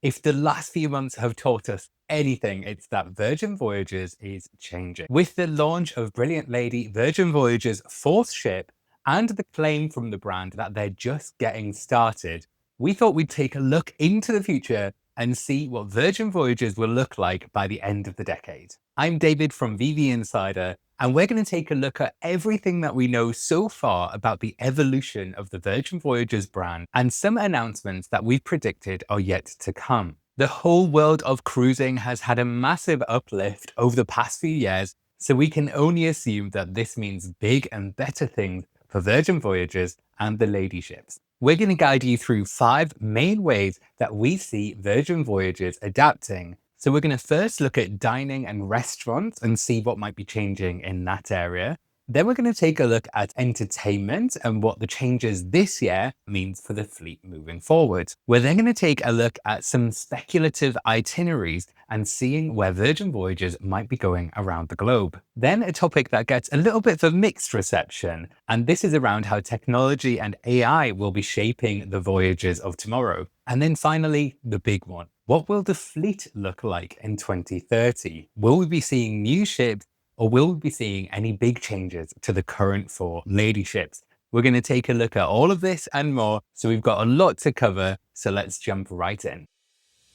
If the last few months have taught us anything, it's that Virgin Voyages is changing. With the launch of Brilliant Lady, Virgin Voyages' fourth ship, and the claim from the brand that they're just getting started, we thought we'd take a look into the future and see what Virgin Voyages will look like by the end of the decade. I'm David from VV Insider, and we're going to take a look at everything that we know so far about the evolution of the Virgin Voyages brand and some announcements that we've predicted are yet to come. The whole world of cruising has had a massive uplift over the past few years, so we can only assume that this means big and better things for Virgin Voyages and the lady ships. We're going to guide you through 5 main ways that we see Virgin Voyages adapting. So we're going to first look at dining and restaurants and see what might be changing in that area. Then we're going to take a look at entertainment and what the changes this year means for the fleet moving forward. We're then going to take a look at some speculative itineraries and seeing where Virgin Voyages might be going around the globe. Then a topic that gets a little bit of a mixed reception, and this is around how technology and AI will be shaping the voyages of tomorrow. And then finally, the big one. What will the fleet look like in 2030? Will we be seeing new ships, or will we be seeing any big changes to the current 4 lady ships? We're going to take a look at all of this and more, so we've got a lot to cover, so let's jump right in.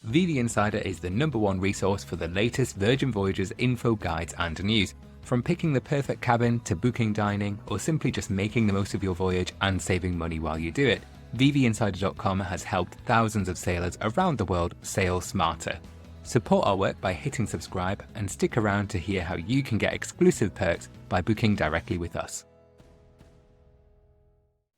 VV Insider is the #1 resource for the latest Virgin Voyages info, guides and news. From picking the perfect cabin to booking dining, or simply just making the most of your voyage and saving money while you do it, VVinsider.com has helped thousands of sailors around the world sail smarter. Support our work by hitting subscribe and stick around to hear how you can get exclusive perks by booking directly with us.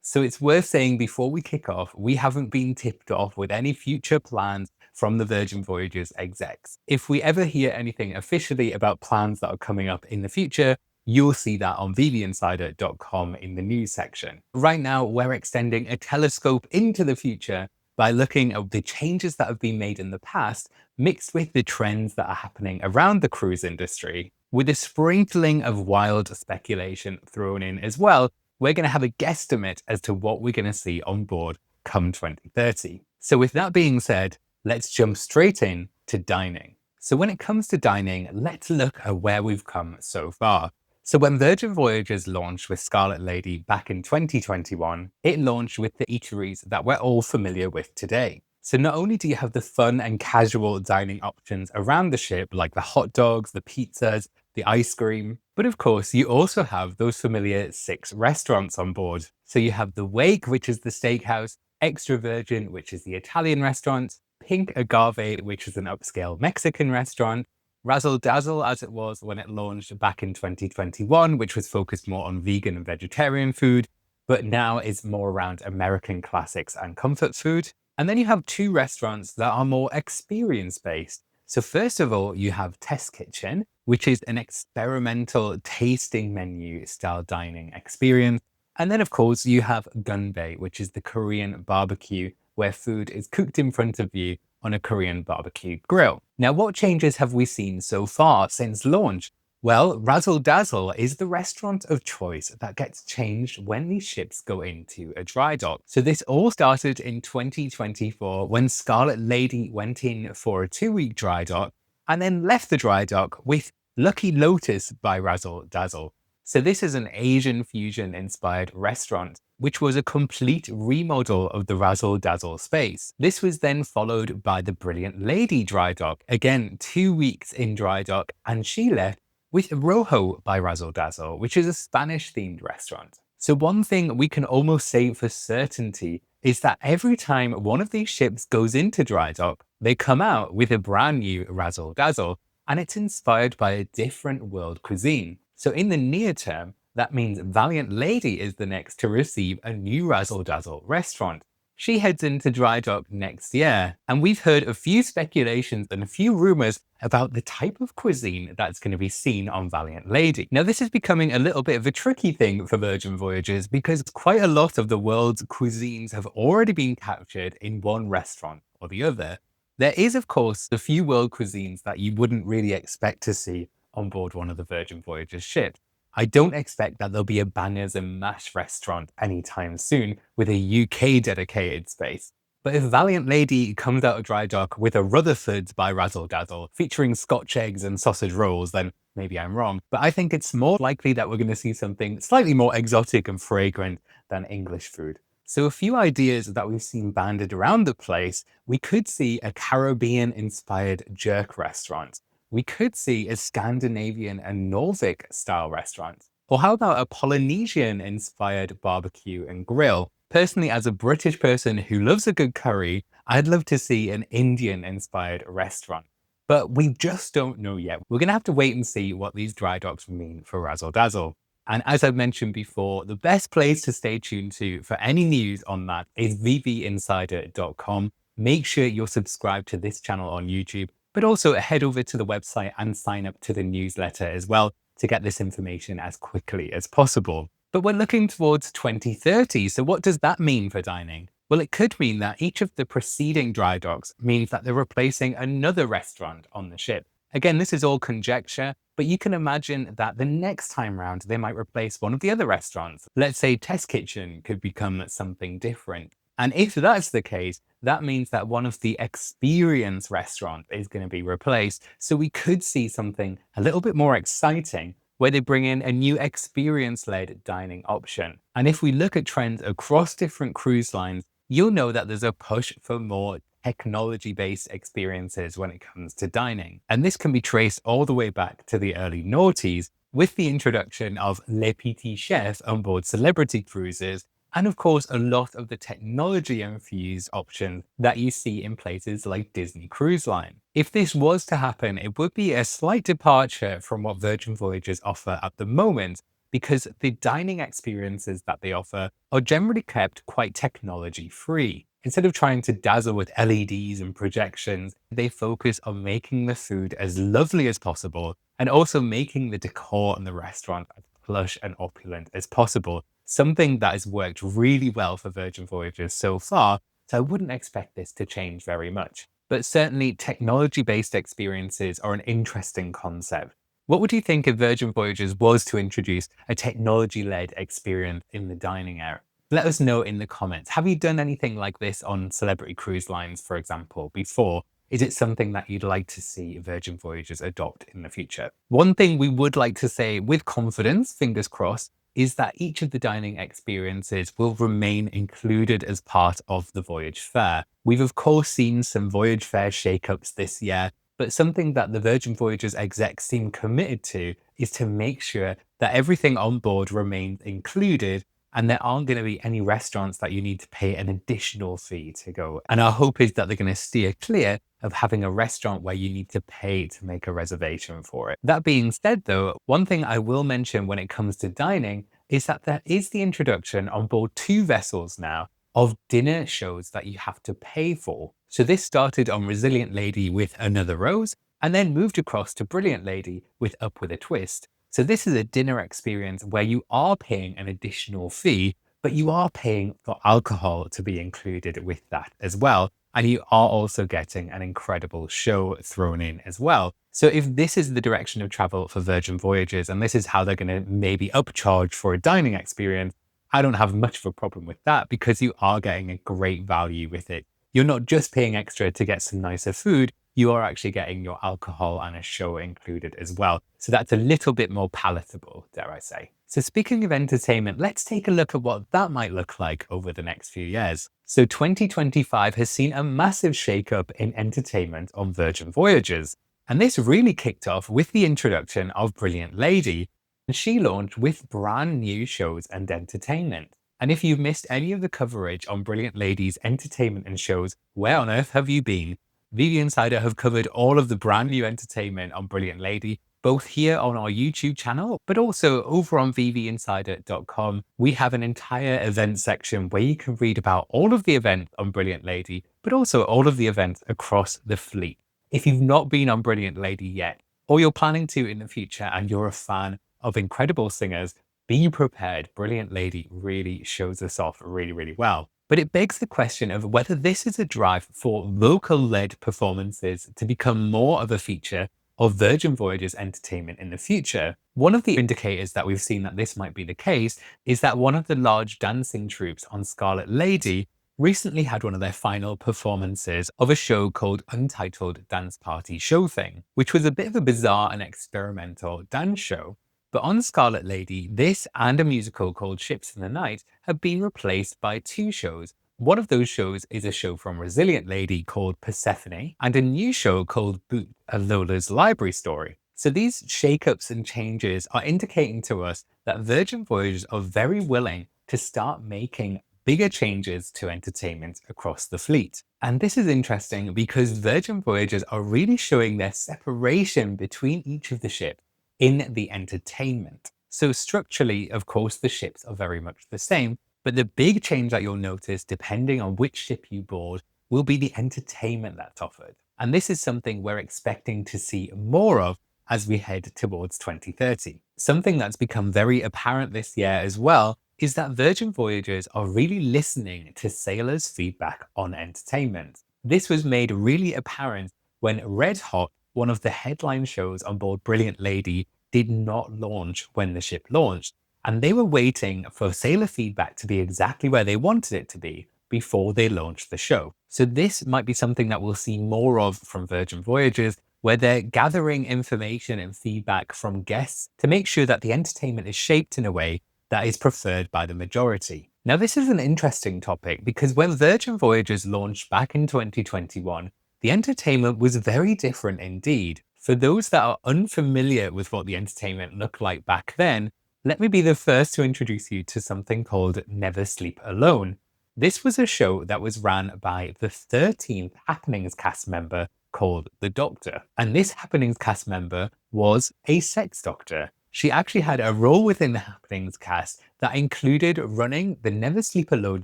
So it's worth saying before we kick off, we haven't been tipped off with any future plans from the Virgin Voyages execs. If we ever hear anything officially about plans that are coming up in the future, you'll see that on VVinsider.com in the news section. Right now, we're extending a telescope into the future by looking at the changes that have been made in the past, mixed with the trends that are happening around the cruise industry. With a sprinkling of wild speculation thrown in as well, we're going to have a guesstimate as to what we're going to see on board come 2030. So with that being said, let's jump straight in to dining. So when it comes to dining, let's look at where we've come so far. So when Virgin Voyages launched with Scarlet Lady back in 2021, it launched with the eateries that we're all familiar with today. So not only do you have the fun and casual dining options around the ship, like the hot dogs, the pizzas, the ice cream, but of course you also have those familiar 6 restaurants on board. So you have the Wake, which is the steakhouse, Extra Virgin, which is the Italian restaurant, Pink Agave, which is an upscale Mexican restaurant, Razzle Dazzle, as it was when it launched back in 2021, which was focused more on vegan and vegetarian food, but now is more around American classics and comfort food. And then you have 2 restaurants that are more experience-based. So first of all, you have Test Kitchen, which is an experimental tasting menu style dining experience. And then of course you have Gunbae, which is the Korean barbecue, where food is cooked in front of you on a Korean barbecue grill. Now, what changes have we seen so far since launch? Well, Razzle Dazzle is the restaurant of choice that gets changed when these ships go into a dry dock. So this all started in 2024 when Scarlet Lady went in for a 2-week dry dock and then left the dry dock with Lucky Lotus by Razzle Dazzle. So this is an Asian fusion inspired restaurant, which was a complete remodel of the Razzle Dazzle space. This was then followed by the Brilliant Lady dry dock, again 2 weeks in dry dock, and she left with Rojo by Razzle Dazzle, which is a Spanish themed restaurant. So one thing we can almost say for certainty is that every time one of these ships goes into dry dock, they come out with a brand new Razzle Dazzle, and it's inspired by a different world cuisine. So in the near term, that means Valiant Lady is the next to receive a new Razzle Dazzle restaurant. She heads into dry dock next year, and we've heard a few speculations and a few rumors about the type of cuisine that's going to be seen on Valiant Lady. Now, this is becoming a little bit of a tricky thing for Virgin Voyages because quite a lot of the world's cuisines have already been captured in one restaurant or the other. There is, of course, a few world cuisines that you wouldn't really expect to see on board one of the Virgin Voyages ships. I don't expect that there'll be a bangers and mash restaurant anytime soon with a UK dedicated space. But if Valiant Lady comes out of dry dock with a Rutherford by Razzle Dazzle, featuring Scotch eggs and sausage rolls, then maybe I'm wrong. But I think it's more likely that we're going to see something slightly more exotic and fragrant than English food. So a few ideas that we've seen banded around the place: we could see a Caribbean-inspired jerk restaurant. We could see a Scandinavian and Nordic style restaurant. Or how about a Polynesian-inspired barbecue and grill? Personally, as a British person who loves a good curry, I'd love to see an Indian-inspired restaurant. But we just don't know yet. We're going to have to wait and see what these dry docks mean for Razzle Dazzle. And as I've mentioned before, the best place to stay tuned to for any news on that is vvinsider.com. Make sure you're subscribed to this channel on YouTube, but also head over to the website and sign up to the newsletter as well to get this information as quickly as possible. But we're looking towards 2030, so what does that mean for dining? Well, it could mean that each of the preceding dry docks means that they're replacing another restaurant on the ship. Again, this is all conjecture, but you can imagine that the next time round, they might replace one of the other restaurants. Let's say Test Kitchen could become something different. And if that's the case, that means that one of the experience restaurants is going to be replaced. So we could see something a little bit more exciting where they bring in a new experience-led dining option. And if we look at trends across different cruise lines, you'll know that there's a push for more technology-based experiences when it comes to dining. And this can be traced all the way back to the early noughties with the introduction of Les Petits Chefs on board celebrity cruises, and of course, a lot of the technology-infused options that you see in places like Disney Cruise Line. If this was to happen, it would be a slight departure from what Virgin Voyages offer at the moment, because the dining experiences that they offer are generally kept quite technology-free. Instead of trying to dazzle with LEDs and projections, they focus on making the food as lovely as possible and also making the decor in the restaurant as plush and opulent as possible. Something that has worked really well for Virgin Voyages so far, so I wouldn't expect this to change very much. But certainly, technology-based experiences are an interesting concept. What would you think if Virgin Voyages was to introduce a technology-led experience in the dining area? Let us know in the comments. Have you done anything like this on celebrity cruise lines, for example, before? Is it something that you'd like to see Virgin Voyages adopt in the future? One thing we would like to say with confidence, fingers crossed, is that each of the dining experiences will remain included as part of the voyage fare. We've of course seen some voyage fare shakeups this year, but something that the Virgin Voyages execs seem committed to is to make sure that everything on board remains included and there aren't going to be any restaurants that you need to pay an additional fee to go. And our hope is that they're going to steer clear of having a restaurant where you need to pay to make a reservation for it. That being said though, one thing I will mention when it comes to dining is that there is the introduction on board 2 vessels now of dinner shows that you have to pay for. So this started on Resilient Lady with Another Rose and then moved across to Brilliant Lady with Up with a Twist. So this is a dinner experience where you are paying an additional fee, but you are paying for alcohol to be included with that as well. And you are also getting an incredible show thrown in as well. So if this is the direction of travel for Virgin Voyages, and this is how they're going to maybe upcharge for a dining experience, I don't have much of a problem with that because you are getting a great value with it. You're not just paying extra to get some nicer food, you are actually getting your alcohol and a show included as well. So that's a little bit more palatable, dare I say. So speaking of entertainment, let's take a look at what that might look like over the next few years. So 2025 has seen a massive shakeup in entertainment on Virgin Voyages. And this really kicked off with the introduction of Brilliant Lady. And she launched with brand new shows and entertainment. And if you've missed any of the coverage on Brilliant Lady's entertainment and shows, where on earth have you been? VV Insider have covered all of the brand new entertainment on Brilliant Lady, both here on our YouTube channel, but also over on vvinsider.com. We have an entire event section where you can read about all of the events on Brilliant Lady, but also all of the events across the fleet. If you've not been on Brilliant Lady yet, or you're planning to in the future and you're a fan of incredible singers, be prepared. Brilliant Lady really shows us off really, really well. But it begs the question of whether this is a drive for vocal-led performances to become more of a feature of Virgin Voyages entertainment in the future. One of the indicators that we've seen that this might be the case is that one of the large dancing troupes on Scarlet Lady recently had one of their final performances of a show called Untitled Dance Party Show Thing, which was a bit of a bizarre and experimental dance show. But on Scarlet Lady, this and a musical called Ships in the Night have been replaced by two shows. One of those shows is a show from Resilient Lady called Persephone, and a new show called Boot, a Lola's Library story. So these shakeups and changes are indicating to us that Virgin Voyages are very willing to start making bigger changes to entertainment across the fleet. And this is interesting because Virgin Voyages are really showing their separation between each of the ships in the entertainment. So structurally, of course, the ships are very much the same, but the big change that you'll notice, depending on which ship you board, will be the entertainment that's offered. And this is something we're expecting to see more of as we head towards 2030. Something that's become very apparent this year as well is that Virgin Voyages are really listening to sailors' feedback on entertainment. This was made really apparent when Red Hot, one of the headline shows on board Brilliant Lady, did not launch when the ship launched. And they were waiting for sailor feedback to be exactly where they wanted it to be before they launched the show. So this might be something that we'll see more of from Virgin Voyages, where they're gathering information and feedback from guests to make sure that the entertainment is shaped in a way that is preferred by the majority. Now, this is an interesting topic because when Virgin Voyages launched back in 2021, the entertainment was very different indeed. For those that are unfamiliar with what the entertainment looked like back then, let me be the first to introduce you to something called Never Sleep Alone. This was a show that was ran by the 13th Happenings cast member called the Doctor. And this Happenings cast member was a sex doctor. She actually had a role within the Happenings cast that included running the Never Sleep Alone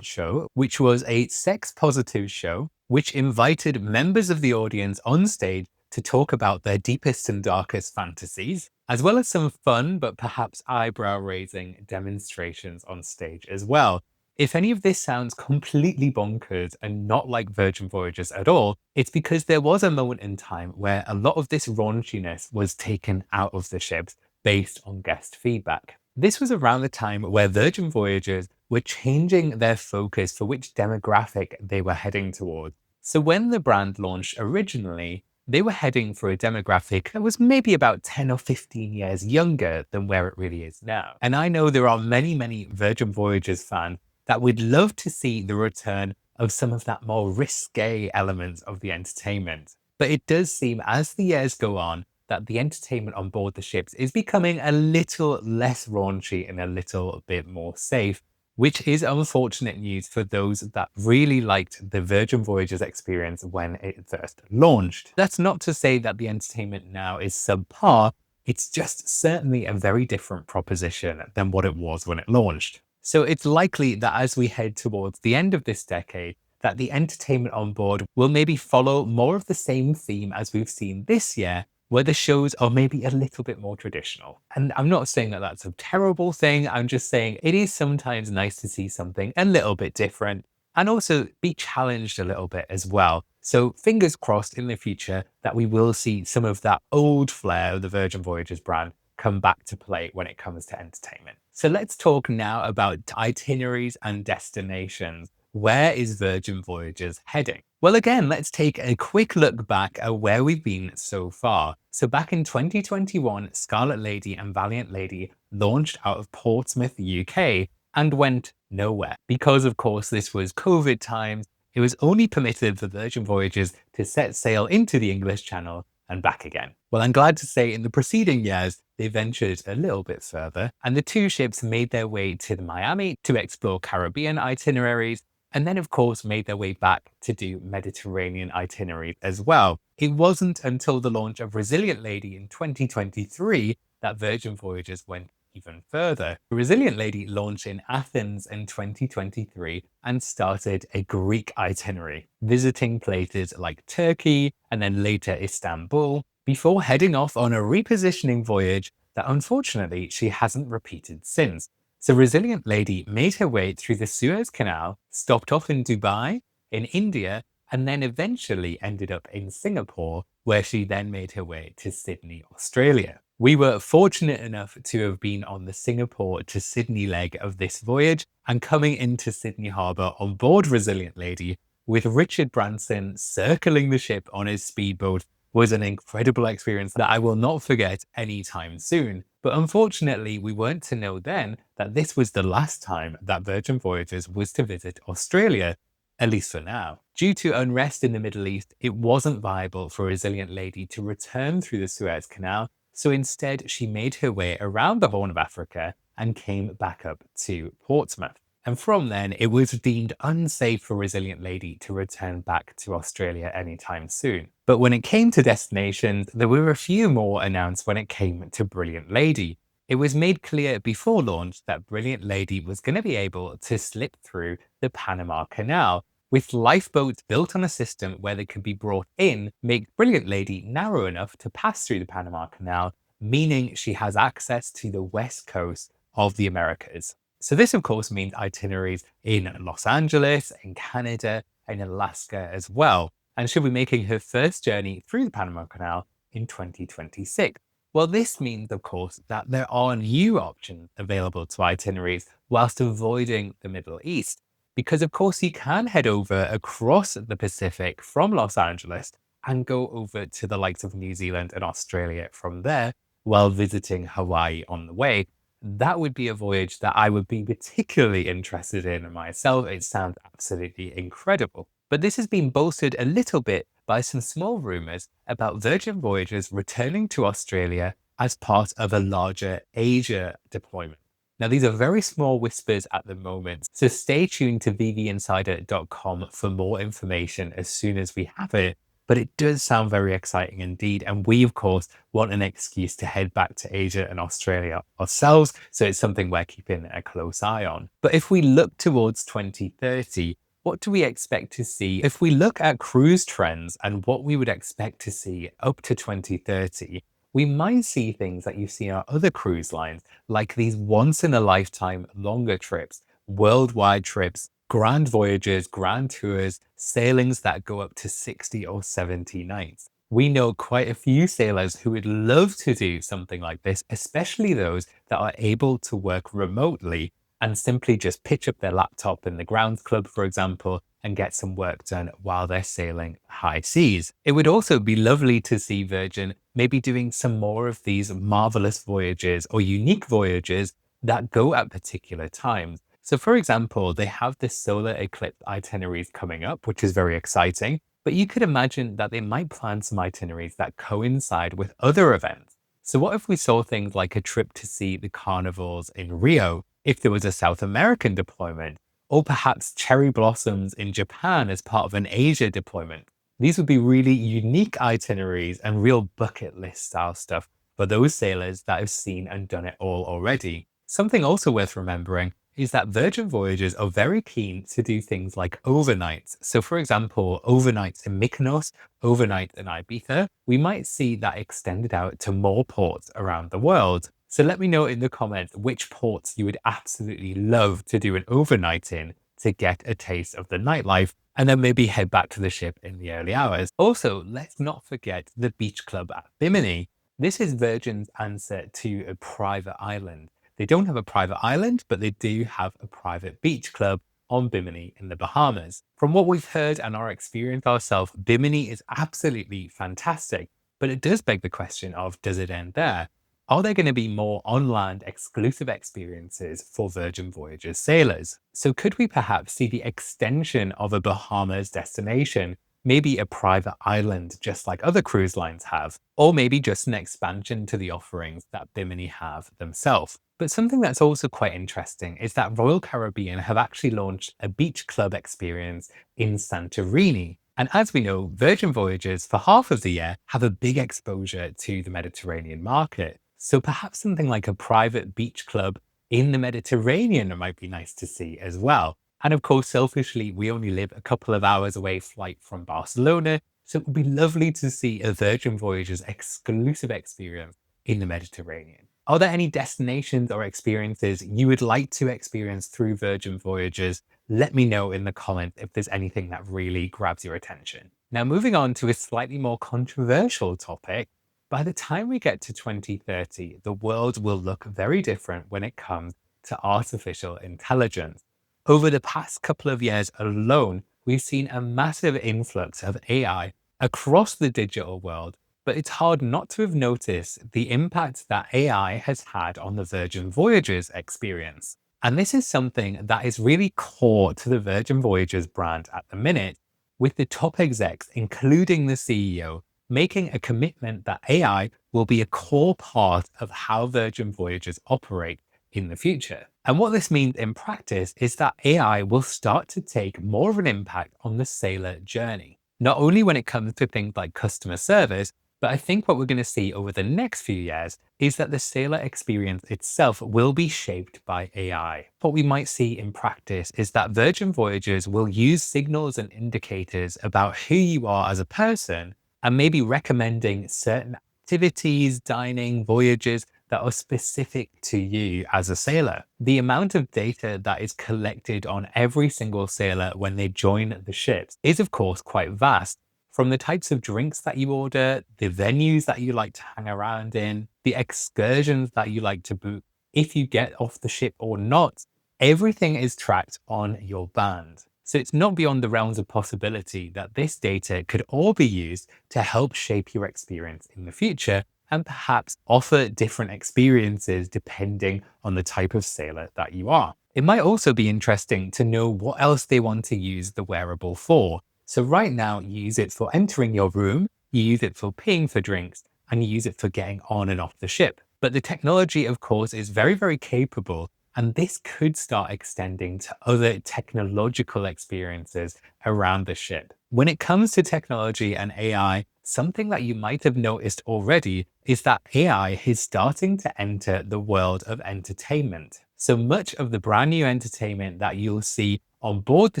show, which was a sex-positive show, which invited members of the audience on stage to talk about their deepest and darkest fantasies, as well as some fun but perhaps eyebrow-raising demonstrations on stage as well. If any of this sounds completely bonkers and not like Virgin Voyages at all, it's because there was a moment in time where a lot of this raunchiness was taken out of the ships based on guest feedback. This was around the time where Virgin Voyages were changing their focus for which demographic they were heading towards. So when the brand launched originally, they were heading for a demographic that was maybe about 10 or 15 years younger than where it really is now. And I know there are many Virgin Voyages fans that would love to see the return of some of that more risque elements of the entertainment. But it does seem as the years go on that the entertainment on board the ships is becoming a little less raunchy and a little bit more safe, which is unfortunate news for those that really liked the Virgin Voyages experience when it first launched. That's not to say that the entertainment now is subpar, it's just certainly a very different proposition than what it was when it launched. So it's likely that as we head towards the end of this decade, that the entertainment on board will maybe follow more of the same theme as we've seen this year, where the shows are maybe a little bit more traditional. And I'm not saying that that's a terrible thing, I'm just saying it is sometimes nice to see something a little bit different and also be challenged a little bit as well. So fingers crossed in the future that we will see some of that old flair of the Virgin Voyages brand come back to play when it comes to entertainment. So let's talk now about itineraries and destinations. Where is Virgin Voyages heading? Well, again, let's take a quick look back at where we've been so far. So back in 2021, Scarlet Lady and Valiant Lady launched out of Portsmouth, UK, and went nowhere. Because, of course, this was COVID times, it was only permitted for Virgin Voyages to set sail into the English Channel and back again. Well, I'm glad to say in the preceding years, they ventured a little bit further, and the two ships made their way to the Miami to explore Caribbean itineraries, and then of course made their way back to do Mediterranean itineraries as well. It wasn't until the launch of Resilient Lady in 2023 that Virgin Voyages went even further. Resilient Lady launched in Athens in 2023 and started a Greek itinerary, visiting places like Turkey and then later Istanbul, before heading off on a repositioning voyage that unfortunately she hasn't repeated since. So Resilient Lady made her way through the Suez Canal, stopped off in Dubai, in India, and then eventually ended up in Singapore, where she then made her way to Sydney, Australia. We were fortunate enough to have been on the Singapore to Sydney leg of this voyage and coming into Sydney Harbour on board Resilient Lady with Richard Branson circling the ship on his speedboat was an incredible experience that I will not forget anytime soon. But unfortunately, we weren't to know then that this was the last time that Virgin Voyages was to visit Australia, at least for now. Due to unrest in the Middle East, it wasn't viable for Resilient Lady to return through the Suez Canal, so instead she made her way around the Horn of Africa and came back up to Portsmouth. And from then, it was deemed unsafe for Resilient Lady to return back to Australia anytime soon. But when it came to destinations, there were a few more announced when it came to Brilliant Lady. It was made clear before launch that Brilliant Lady was going to be able to slip through the Panama Canal, with lifeboats built on a system where they could be brought in, make Brilliant Lady narrow enough to pass through the Panama Canal, meaning she has access to the west coast of the Americas. So this of course means itineraries in Los Angeles, in Canada, and Alaska as well, and she'll be making her first journey through the Panama Canal in 2026. Well, this means, of course, that there are new options available to itineraries whilst avoiding the Middle East. Because, of course, you can head over across the Pacific from Los Angeles and go over to the likes of New Zealand and Australia from there while visiting Hawaii on the way. That would be a voyage that I would be particularly interested in myself. It sounds absolutely incredible. But this has been bolstered a little bit by some small rumours about Virgin Voyages returning to Australia as part of a larger Asia deployment. Now, these are very small whispers at the moment, so stay tuned to vvinsider.com for more information as soon as we have it. But it does sound very exciting indeed, and we, of course, want an excuse to head back to Asia and Australia ourselves, so it's something we're keeping a close eye on. But if we look towards 2030, what do we expect to see? If we look at cruise trends and what we would expect to see up to 2030, we might see things that you see on other cruise lines, like these once-in-a-lifetime longer trips, worldwide trips, grand voyages, grand tours, sailings that go up to 60 or 70 nights. We know quite a few sailors who would love to do something like this, especially those that are able to work remotely and simply just pitch up their laptop in the grounds club, for example, and get some work done while they're sailing high seas. It would also be lovely to see Virgin maybe doing some more of these marvelous voyages or unique voyages that go at particular times. So for example, they have this solar eclipse itineraries coming up, which is very exciting, but you could imagine that they might plan some itineraries that coincide with other events. So what if we saw things like a trip to see the carnivals in Rio, if there was a South American deployment, or perhaps cherry blossoms in Japan as part of an Asia deployment? These would be really unique itineraries and real bucket list style stuff for those sailors that have seen and done it all already. Something also worth remembering is that Virgin Voyages are very keen to do things like overnights. So for example, overnights in Mykonos, overnights in Ibiza, we might see that extended out to more ports around the world. So let me know in the comments which ports you would absolutely love to do an overnight in to get a taste of the nightlife, and then maybe head back to the ship in the early hours. Also, let's not forget the beach club at Bimini. This is Virgin's answer to a private island. They don't have a private island, but they do have a private beach club on Bimini in the Bahamas. From what we've heard and our experience ourselves, Bimini is absolutely fantastic, but it does beg the question of, does it end there? Are there going to be more on-land exclusive experiences for Virgin Voyages sailors? So could we perhaps see the extension of a Bahamas destination, maybe a private island just like other cruise lines have, or maybe just an expansion to the offerings that Bimini have themselves? But something that's also quite interesting is that Royal Caribbean have actually launched a beach club experience in Santorini. And as we know, Virgin Voyages for half of the year have a big exposure to the Mediterranean market. So perhaps something like a private beach club in the Mediterranean might be nice to see as well. And of course, selfishly, we only live a couple of hours away flight from Barcelona, so it would be lovely to see a Virgin Voyages exclusive experience in the Mediterranean. Are there any destinations or experiences you would like to experience through Virgin Voyages? Let me know in the comments if there's anything that really grabs your attention. Now, moving on to a slightly more controversial topic, By the time we get to 2030, the world will look very different when it comes to artificial intelligence. Over the past couple of years alone, we've seen a massive influx of AI across the digital world, but it's hard not to have noticed the impact that AI has had on the Virgin Voyages experience. And this is something that is really core to the Virgin Voyages brand at the minute, with the top execs, including the CEO, making a commitment that AI will be a core part of how Virgin Voyages operate in the future. And what this means in practice is that AI will start to take more of an impact on the sailor journey, not only when it comes to things like customer service, but I think what we're going to see over the next few years is that the sailor experience itself will be shaped by AI. What we might see in practice is that Virgin Voyages will use signals and indicators about who you are as a person and maybe recommending certain activities, dining, voyages that are specific to you as a sailor. The amount of data that is collected on every single sailor when they join the ships is of course quite vast. From the types of drinks that you order, the venues that you like to hang around in, the excursions that you like to book, if you get off the ship or not, everything is tracked on your band. So it's not beyond the realms of possibility that this data could all be used to help shape your experience in the future and perhaps offer different experiences depending on the type of sailor that you are. It might also be interesting to know what else they want to use the wearable for. So right now, you use it for entering your room, you use it for paying for drinks, and you use it for getting on and off the ship. But the technology, of course, is very, very capable, and this could start extending to other technological experiences around the ship. When it comes to technology and AI, something that you might have noticed already is that AI is starting to enter the world of entertainment. So much of the brand new entertainment that you'll see on board the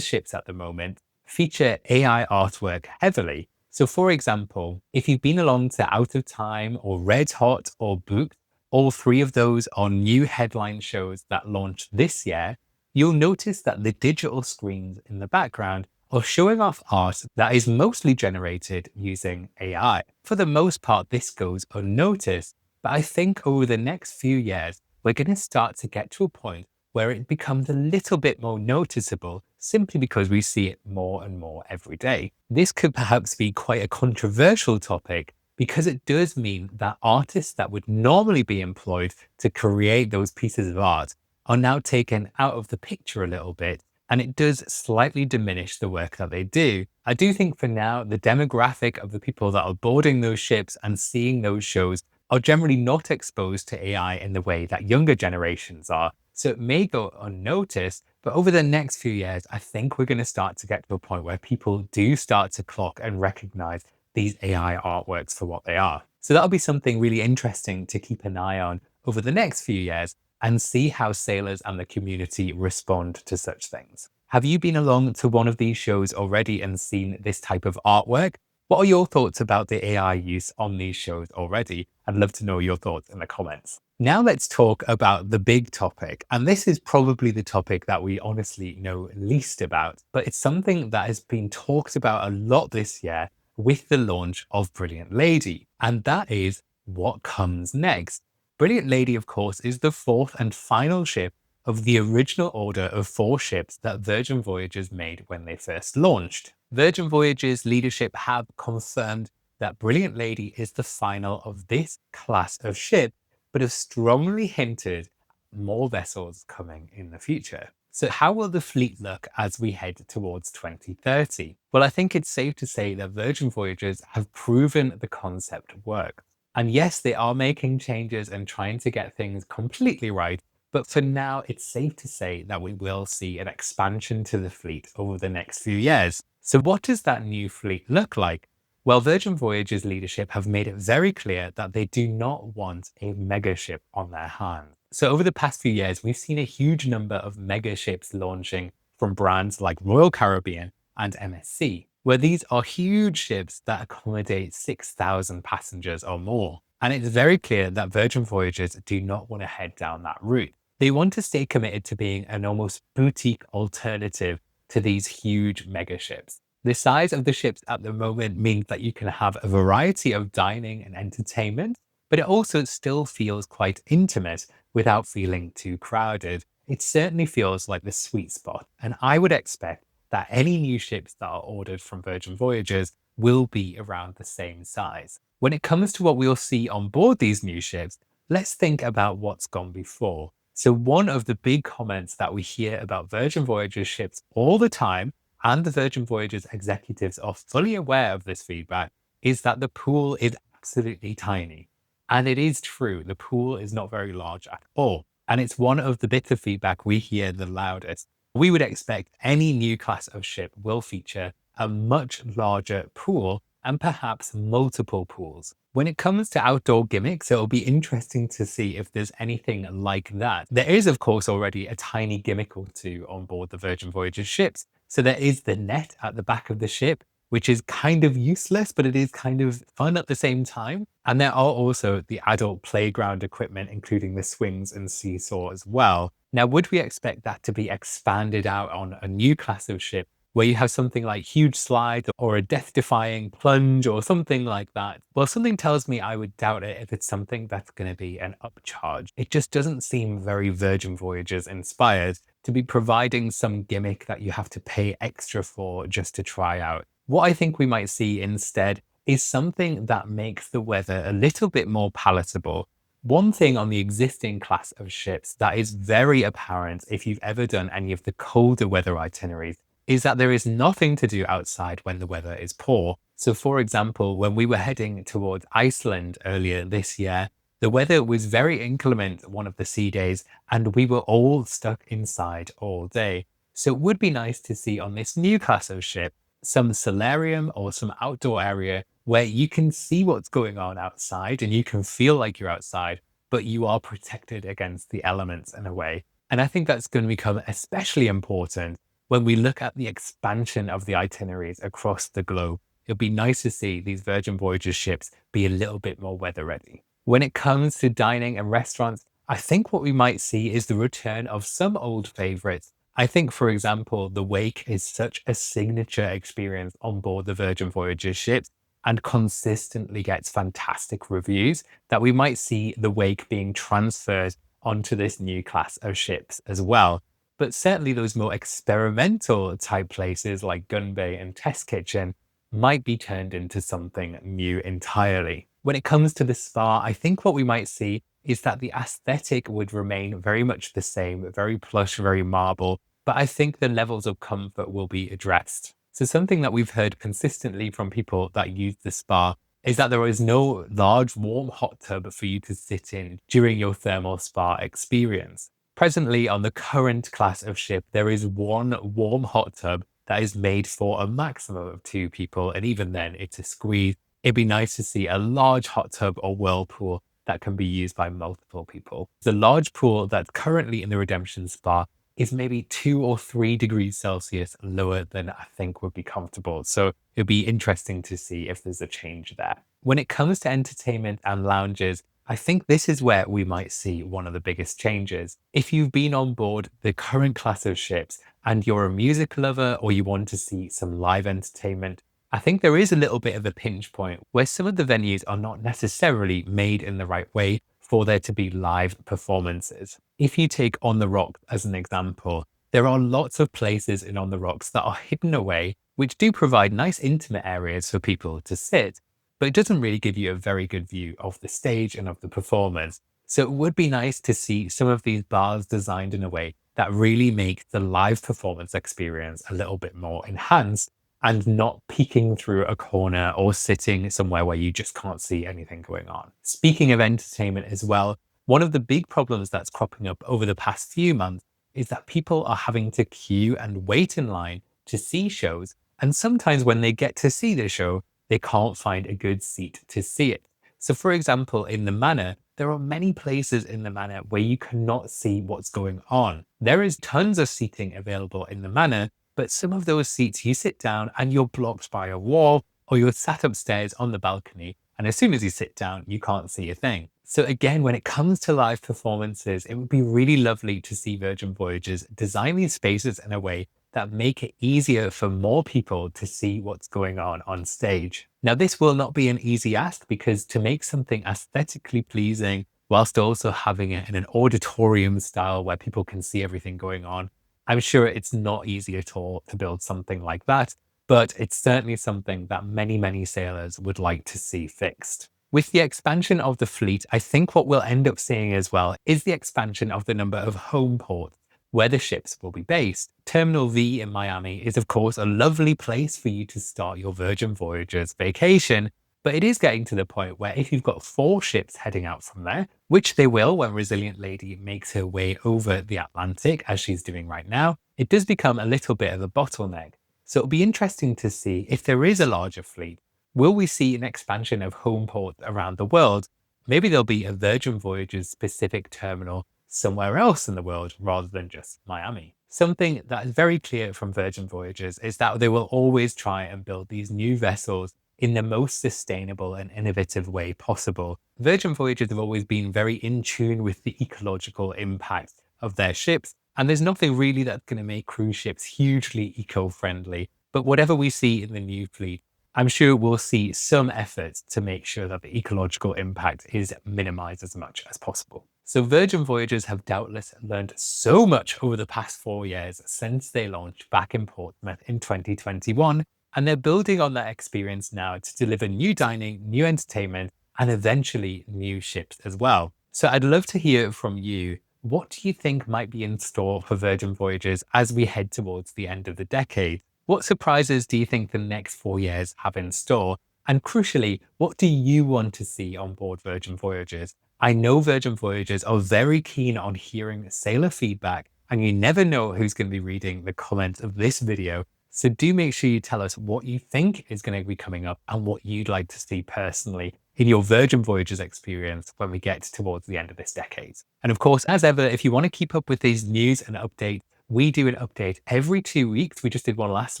ships at the moment feature AI artwork heavily. So for example, if you've been along to Out of Time or Red Hot or Booked, all three of those are new headline shows that launched this year, you'll notice that the digital screens in the background are showing off art that is mostly generated using AI. For the most part, this goes unnoticed, but I think over the next few years, we're going to start to get to a point where it becomes a little bit more noticeable simply because we see it more and more every day. This could perhaps be quite a controversial topic because it does mean that artists that would normally be employed to create those pieces of art are now taken out of the picture a little bit, and it does slightly diminish the work that they do. I do think for now, the demographic of the people that are boarding those ships and seeing those shows are generally not exposed to AI in the way that younger generations are. So it may go unnoticed, but over the next few years, I think we're going to start to get to a point where people do start to clock and recognize these AI artworks for what they are. So that'll be something really interesting to keep an eye on over the next few years and see how sailors and the community respond to such things. Have you been along to one of these shows already and seen this type of artwork? What are your thoughts about the AI use on these shows already? I'd love to know your thoughts in the comments. Now let's talk about the big topic. And this is probably the topic that we honestly know least about, but it's something that has been talked about a lot this year with the launch of Brilliant Lady. And that is what comes next. Brilliant Lady, of course, is the fourth and final ship of the original order of 4 ships that Virgin Voyages made when they first launched. Virgin Voyages leadership have confirmed that Brilliant Lady is the final of this class of ship, but have strongly hinted more vessels coming in the future. So how will the fleet look as we head towards 2030? Well, I think it's safe to say that Virgin Voyages have proven the concept works. And yes, they are making changes and trying to get things completely right, but for now, it's safe to say that we will see an expansion to the fleet over the next few years. So what does that new fleet look like? Well, Virgin Voyages leadership have made it very clear that they do not want a mega ship on their hands. So over the past few years, we've seen a huge number of mega ships launching from brands like Royal Caribbean and MSC, where these are huge ships that accommodate 6,000 passengers or more. And it's very clear that Virgin Voyages do not want to head down that route. They want to stay committed to being an almost boutique alternative to these huge mega ships. The size of the ships at the moment means that you can have a variety of dining and entertainment, but it also still feels quite intimate without feeling too crowded. It certainly feels like the sweet spot, and I would expect that any new ships that are ordered from Virgin Voyages will be around the same size. When it comes to what we'll see on board these new ships, let's think about what's gone before. So one of the big comments that we hear about Virgin Voyages ships all the time, and the Virgin Voyages executives are fully aware of this feedback, is that the pool is absolutely tiny. And it is true, the pool is not very large at all. And it's one of the bits of feedback we hear the loudest. We would expect any new class of ship will feature a much larger pool and perhaps multiple pools. When it comes to outdoor gimmicks, it'll be interesting to see if there's anything like that. There is, of course, already a tiny gimmick or two on board the Virgin Voyages ships. So there is the net at the back of the ship, which is kind of useless, but it is kind of fun at the same time. And there are also the adult playground equipment, including the swings and seesaw as well. Now, would we expect that to be expanded out on a new class of ship where you have something like huge slides or a death-defying plunge or something like that? Well, something tells me I would doubt it if it's something that's going to be an upcharge. It just doesn't seem very Virgin Voyages inspired to be providing some gimmick that you have to pay extra for just to try out. What I think we might see instead is something that makes the weather a little bit more palatable. One thing on the existing class of ships that is very apparent if you've ever done any of the colder weather itineraries is that there is nothing to do outside when the weather is poor. So for example, when we were heading towards Iceland earlier this year, the weather was very inclement one of the sea days, and we were all stuck inside all day. So it would be nice to see on this new class of ship some solarium or some outdoor area where you can see what's going on outside and you can feel like you're outside, but you are protected against the elements in a way. And I think that's going to become especially important when we look at the expansion of the itineraries across the globe. It'll be nice to see these Virgin Voyages ships be a little bit more weather ready. When it comes to dining and restaurants, I think what we might see is the return of some old favorites. I think, for example, the wake is such a signature experience on board the Virgin Voyages ships and consistently gets fantastic reviews that we might see the wake being transferred onto this new class of ships as well. But certainly those more experimental type places like Gun Bay and Test Kitchen might be turned into something new entirely. When it comes to the spa, I think what we might see is that the aesthetic would remain very much the same, very plush, very marble, but I think the levels of comfort will be addressed. So something that we've heard consistently from people that use the spa is that there is no large warm hot tub for you to sit in during your thermal spa experience. Presently on the current class of ship, there is one warm hot tub that is made for a maximum of 2 people, and even then it's a squeeze. It'd be nice to see a large hot tub or whirlpool that can be used by multiple people. The large pool that's currently in the Redemption Spa is maybe 2 or 3 degrees Celsius lower than I think would be comfortable. So it'd be interesting to see if there's a change there. When it comes to entertainment and lounges, I think this is where we might see one of the biggest changes. If you've been on board the current class of ships and you're a music lover or you want to see some live entertainment, I think there is a little bit of a pinch point where some of the venues are not necessarily made in the right way for there to be live performances. If you take On the Rocks as an example, there are lots of places in On the Rocks that are hidden away, which do provide nice intimate areas for people to sit, but it doesn't really give you a very good view of the stage and of the performers. So it would be nice to see some of these bars designed in a way that really make the live performance experience a little bit more enhanced and not peeking through a corner or sitting somewhere where you just can't see anything going on. Speaking of entertainment as well, one of the big problems that's cropping up over the past few months is that people are having to queue and wait in line to see shows. And sometimes when they get to see the show, they can't find a good seat to see it. So for example, in the Manor, there are many places in the Manor where you cannot see what's going on. There is tons of seating available in the Manor, but some of those seats you sit down and you're blocked by a wall, or you're sat upstairs on the balcony, and as soon as you sit down, you can't see a thing. So again, when it comes to live performances, it would be really lovely to see Virgin Voyages design these spaces in a way that make it easier for more people to see what's going on stage. Now, this will not be an easy ask because to make something aesthetically pleasing whilst also having it in an auditorium style where people can see everything going on, I'm sure it's not easy at all to build something like that, but it's certainly something that many sailors would like to see fixed. With the expansion of the fleet, I think what we'll end up seeing as well is the expansion of the number of home ports where the ships will be based. Terminal V in Miami is of course a lovely place for you to start your Virgin Voyages vacation, but it is getting to the point where if you've got 4 ships heading out from there, which they will when Resilient Lady makes her way over the Atlantic as she's doing right now, it does become a little bit of a bottleneck. So it'll be interesting to see if there is a larger fleet. Will we see an expansion of home ports around the world? Maybe there'll be a Virgin Voyages specific terminal somewhere else in the world rather than just Miami. Something that is very clear from Virgin Voyages is that they will always try and build these new vessels in the most sustainable and innovative way possible. Virgin Voyages have always been very in tune with the ecological impact of their ships, and there's nothing really that's going to make cruise ships hugely eco-friendly. But whatever we see in the new fleet, I'm sure we'll see some efforts to make sure that the ecological impact is minimized as much as possible. So Virgin Voyages have doubtless learned so much over the past 4 years since they launched back in Portsmouth in 2021, and they're building on that experience now to deliver new dining, new entertainment, and eventually new ships as well. So I'd love to hear from you. What do you think might be in store for Virgin Voyages as we head towards the end of the decade? What surprises do you think the next 4 years have in store? And crucially, what do you want to see on board Virgin Voyages? I know Virgin Voyages are very keen on hearing sailor feedback, and you never know who's going to be reading the comments of this video. So do make sure you tell us what you think is going to be coming up and what you'd like to see personally in your Virgin Voyages experience when we get towards the end of this decade. And of course, as ever, if you want to keep up with these news and updates, we do an update every 2 weeks. We just did one last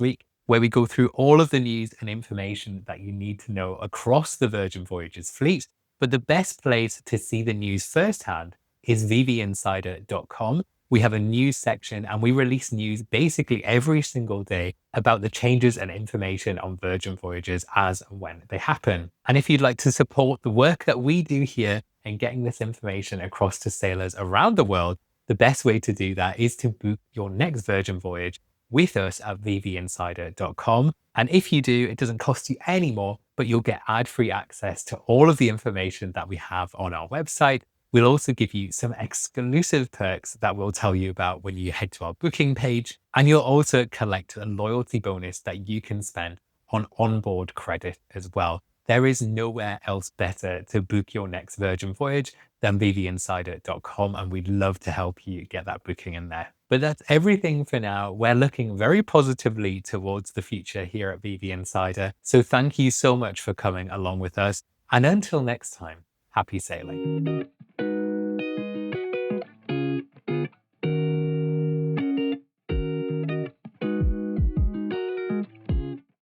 week where we go through all of the news and information that you need to know across the Virgin Voyages fleet. But the best place to see the news firsthand is vvinsider.com. We have a news section and we release news basically every single day about the changes and information on Virgin Voyages as and when they happen. And if you'd like to support the work that we do here in getting this information across to sailors around the world, the best way to do that is to book your next Virgin Voyage with us at vvinsider.com. And if you do, it doesn't cost you any more, but you'll get ad-free access to all of the information that we have on our website. We'll also give you some exclusive perks that we'll tell you about when you head to our booking page. And you'll also collect a loyalty bonus that you can spend on onboard credit as well. There is nowhere else better to book your next Virgin Voyage than vvinsider.com, and we'd love to help you get that booking in there. But that's everything for now. We're looking very positively towards the future here at VV Insider. So thank you so much for coming along with us. And until next time, happy sailing.